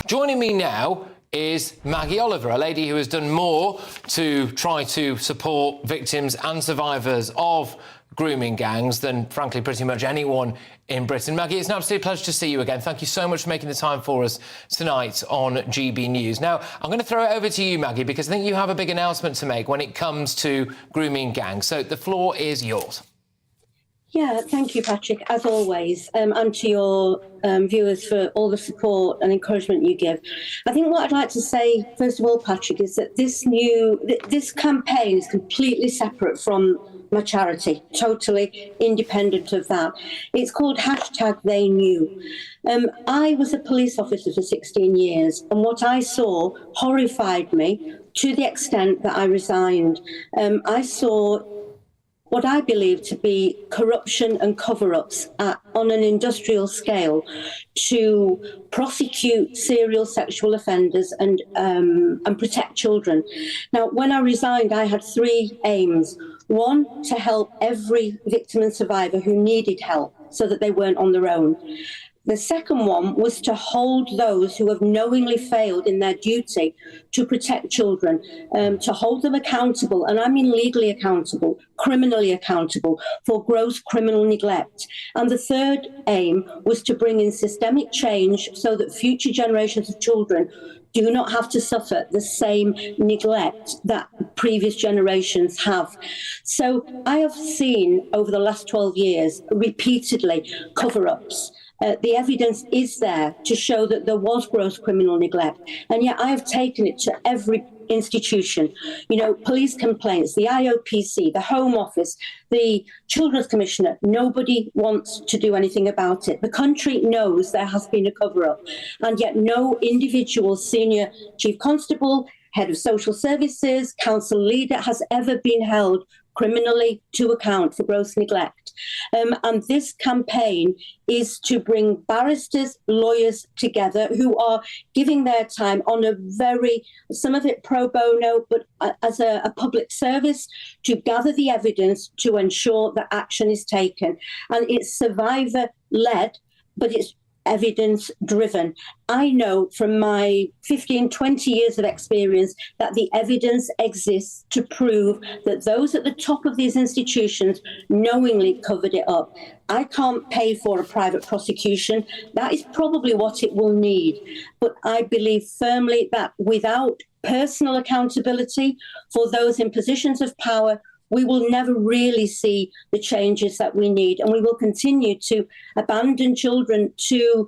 Joining me now is Maggie Oliver, a lady who has done more to try to support victims and survivors of grooming gangs than, frankly, pretty much anyone in Britain. Maggie, it's an absolute pleasure to see you again. Thank you so much for making the time for us tonight on GB News. Now, I'm going to throw it over to you, Maggie, because I think you have a big announcement to make when it comes to grooming gangs. So the floor is yours. Yeah, thank you, Patrick, as always, and to your viewers for all the support and encouragement you give. I think what I'd like to say, first of all, Patrick, is that this campaign is completely separate from my charity, totally independent of that. It's called #TheyKnew. I was a police officer for 16 years, and what I saw horrified me to the extent that I resigned. I saw what I believe to be corruption and cover-ups on an industrial scale to prosecute serial sexual offenders and protect children. Now, when I resigned, I had three aims. One, to help every victim and survivor who needed help so that they weren't on their own. The second one was to hold those who have knowingly failed in their duty to protect children, to hold them accountable, and I mean legally accountable, criminally accountable, for gross criminal neglect. And the third aim was to bring in systemic change so that future generations of children do not have to suffer the same neglect that previous generations have. So I have seen over the last 12 years repeatedly cover-ups. The evidence is there to show that there was gross criminal neglect. And yet I have taken it to every institution. You know, police complaints, the IOPC, the Home Office, the Children's Commissioner. Nobody wants to do anything about it. The country knows there has been a cover-up. And yet no individual senior chief constable, head of social services, council leader has ever been held criminally to account for gross neglect. And this campaign is to bring barristers, lawyers together who are giving their time on a some of it pro bono, but as a public service to gather the evidence to ensure that action is taken. And it's survivor-led, but it's evidence-driven. I know from my 15, 20 years of experience that the evidence exists to prove that those at the top of these institutions knowingly covered it up. I can't pay for a private prosecution. That is probably what it will need. But I believe firmly that without personal accountability for those in positions of power, we will never really see the changes that we need, and we will continue to abandon children to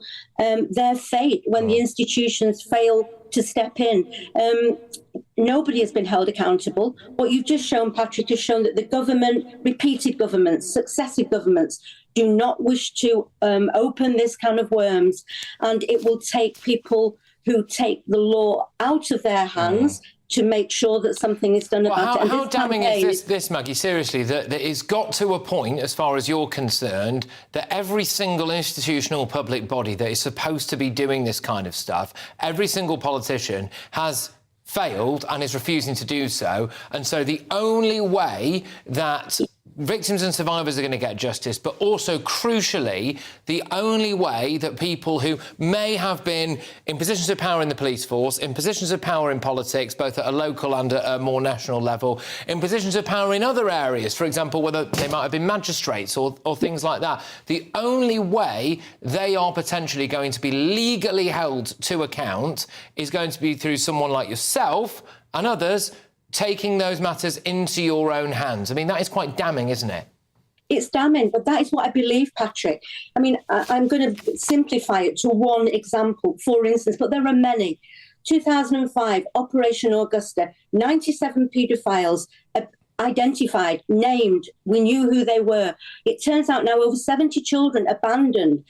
their fate when the institutions fail to step in. Nobody has been held accountable. What you've just shown, Patrick, has shown that the government, repeated governments, successive governments, do not wish to open this can of worms, and it will take people who take the law out of their hands to make sure that something is done about it. How damning is this, Maggie, seriously, that it's got to a point, as far as you're concerned, that every single institutional public body that is supposed to be doing this kind of stuff, every single politician has failed and is refusing to do so. And so the only way that victims and survivors are going to get justice, but also, crucially, the only way that people who may have been in positions of power in the police force, in positions of power in politics, both at a local and a more national level, in positions of power in other areas, for example, whether they might have been magistrates or things like that, the only way they are potentially going to be legally held to account is going to be through someone like yourself and others taking those matters into your own hands. I mean, that is quite damning, isn't it? It's damning, but that is what I believe, Patrick. I mean, I'm going to simplify it to one example, for instance, but there are many. 2005, Operation Augusta, 97 paedophiles identified, named, we knew who they were. It turns out now over 70 children abandoned.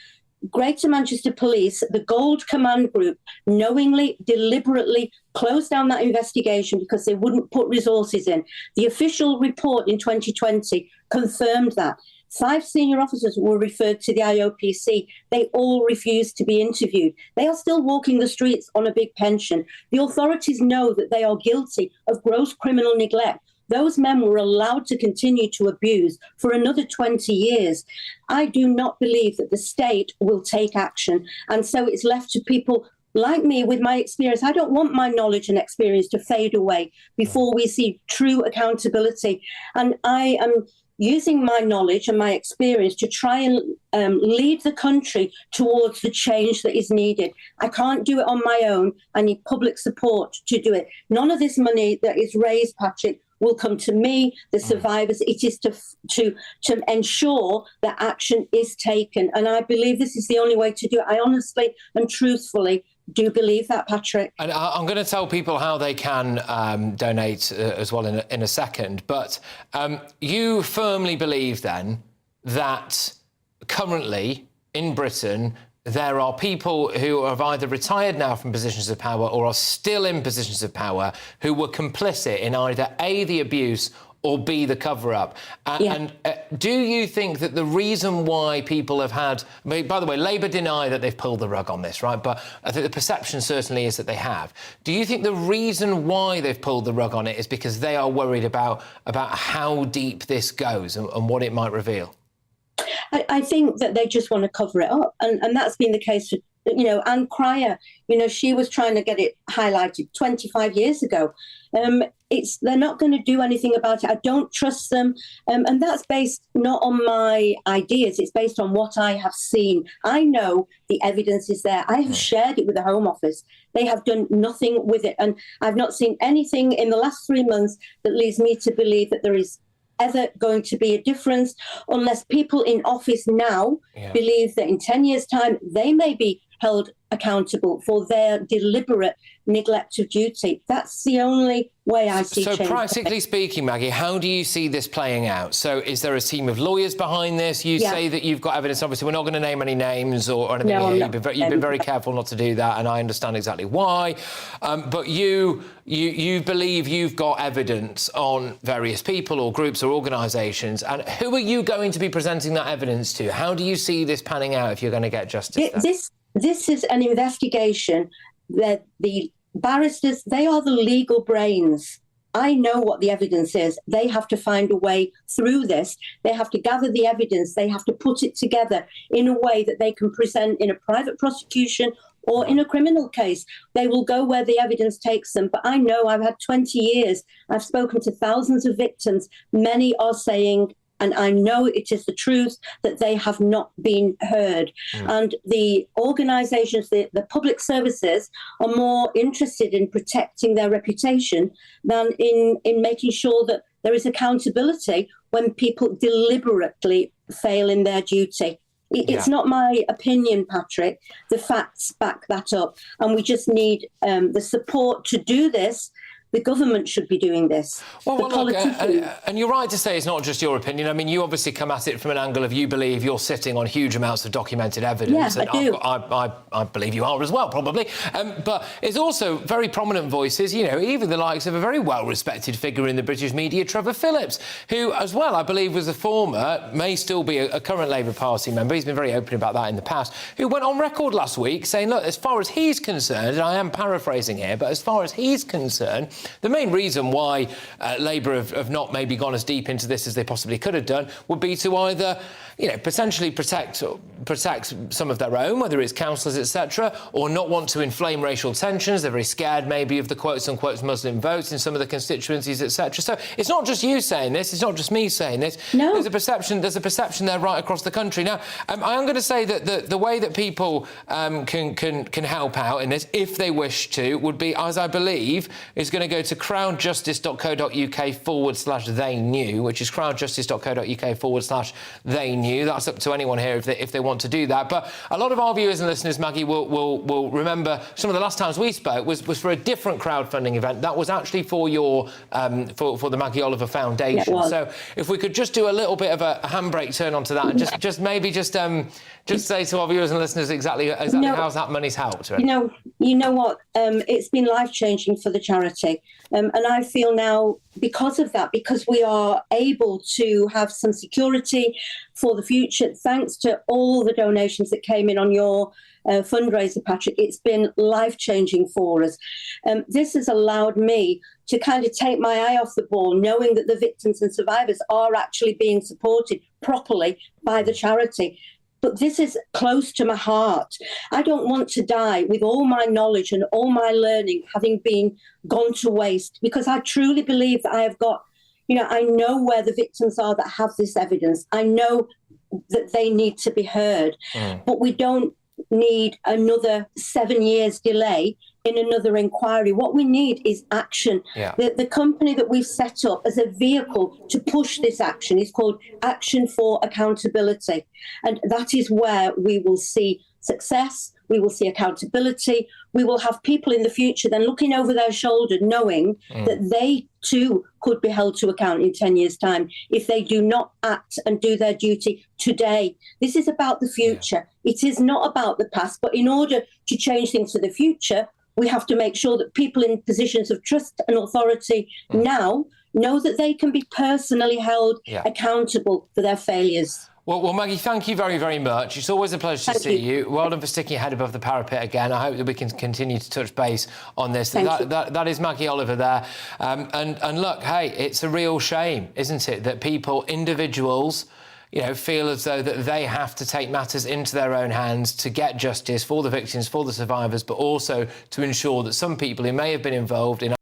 Greater Manchester Police, the Gold Command Group, knowingly, deliberately closed down that investigation because they wouldn't put resources in. The official report in 2020 confirmed that. 5 senior officers were referred to the IOPC. They all refused to be interviewed. They are still walking the streets on a big pension. The authorities know that they are guilty of gross criminal neglect. Those men were allowed to continue to abuse for another 20 years. I do not believe that the state will take action. And so it's left to people like me, with my experience, I don't want my knowledge and experience to fade away before we see true accountability. And I am using my knowledge and my experience to try and lead the country towards the change that is needed. I can't do it on my own. I need public support to do it. None of this money that is raised, Patrick, will come to me, the survivors. It is to ensure that action is taken. And I believe this is the only way to do it. I honestly and truthfully do believe that, Patrick. And I'm going to tell people how they can donate as well in a second. But you firmly believe then that currently in Britain there are people who have either retired now from positions of power or are still in positions of power who were complicit in either A, the abuse, or B, the cover-up. And do you think that the reason why people have had... I mean, by the way, Labour deny that they've pulled the rug on this, right? But I think the perception certainly is that they have. Do you think the reason why they've pulled the rug on it is because they are worried about how deep this goes and what it might reveal? I think that they just want to cover it up. And that's been the case for, Anne Cryer. She was trying to get it highlighted 25 years ago. They're not going to do anything about it. I don't trust them. And that's based not on my ideas. It's based on what I have seen. I know the evidence is there. I have shared it with the Home Office. They have done nothing with it. And I've not seen anything in the last 3 months that leads me to believe that there is ever going to be a difference, unless people in office now believe that in 10 years' time they may be held accountable for their deliberate neglect of duty. That's the only way I see change. So practically speaking, Maggie, how do you see this playing out? So is there a team of lawyers behind this? You say that you've got evidence. Obviously, we're not going to name any names or anything. No, you've been very careful not to do that, and I understand exactly why. But you believe you've got evidence on various people or groups or organisations, and who are you going to be presenting that evidence to? How do you see this panning out if you're going to get justice? This is an investigation that the barristers, they are the legal brains. I know what the evidence is. They have to find a way through this. They have to gather the evidence. They have to put it together in a way that they can present in a private prosecution or in a criminal case. They will go where the evidence takes them. But I know I've had 20 years. I've spoken to thousands of victims. Many are saying, and I know it is the truth, that they have not been heard. And the organisations, the public services, are more interested in protecting their reputation than in making sure that there is accountability when people deliberately fail in their duty. It's not my opinion, Patrick. The facts back that up. And we just need the support to do this. The government should be doing this. And you're right to say it's not just your opinion. I mean, you obviously come at it from an angle of you believe you're sitting on huge amounts of documented evidence. Yeah, I do. I believe you are as well, probably. But it's also very prominent voices, even the likes of a very well-respected figure in the British media, Trevor Phillips, who, as well, I believe was a former, may still be a current Labour Party member. He's been very open about that in the past, who went on record last week saying, look, as far as he's concerned, and I am paraphrasing here, but as far as he's concerned, the main reason why Labour have not maybe gone as deep into this as they possibly could have done would be to either, potentially protect some of their own, whether it's councillors, etc., or not want to inflame racial tensions. They're very scared maybe of the quotes-unquote Muslim votes in some of the constituencies, etc. So it's not just you saying this, it's not just me saying this. No. There's a perception there right across the country. Now, I am going to say that the way that people can help out in this, if they wish to, would be, as I believe, is going to go to crownjustice.co.uk/they knew, which is crownjustice.co.uk/they knew. That's up to anyone here if they want to do that. But a lot of our viewers and listeners, Maggie, will remember some of the last times we spoke was for a different crowdfunding event. That was actually for your for the Maggie Oliver Foundation. Yeah, so if we could just do a little bit of a handbrake turn onto that and just say to our viewers and listeners exactly how that money's helped. Right? You know what? It's been life-changing for the charity. And I feel now, because of that, because we are able to have some security for the future, thanks to all the donations that came in on your fundraiser, Patrick, it's been life-changing for us. This has allowed me to kind of take my eye off the ball, knowing that the victims and survivors are actually being supported properly by the charity. but this is close to my heart. I don't want to die with all my knowledge and all my learning having been gone to waste, because I truly believe that I have got, I know where the victims are that have this evidence. I know that they need to be heard, but we don't need another 7 years delay in another inquiry. What we need is action. Yeah. The company that we've set up as a vehicle to push this action is called Action for Accountability. And that is where we will see success, we will see accountability, we will have people in the future then looking over their shoulder knowing that they too could be held to account in 10 years' time if they do not act and do their duty today. This is about the future. Yeah. It is not about the past, but in order to change things for the future, we have to make sure that people in positions of trust and authority now know that they can be personally held accountable for their failures. Well, Maggie, thank you very, very much. It's always a pleasure to see you. Well done for sticking your head above the parapet again. I hope that we can continue to touch base on this. That is Maggie Oliver there. And look, hey, it's a real shame, isn't it, that individuals, feel as though that they have to take matters into their own hands to get justice for the victims, for the survivors, but also to ensure that some people who may have been involved in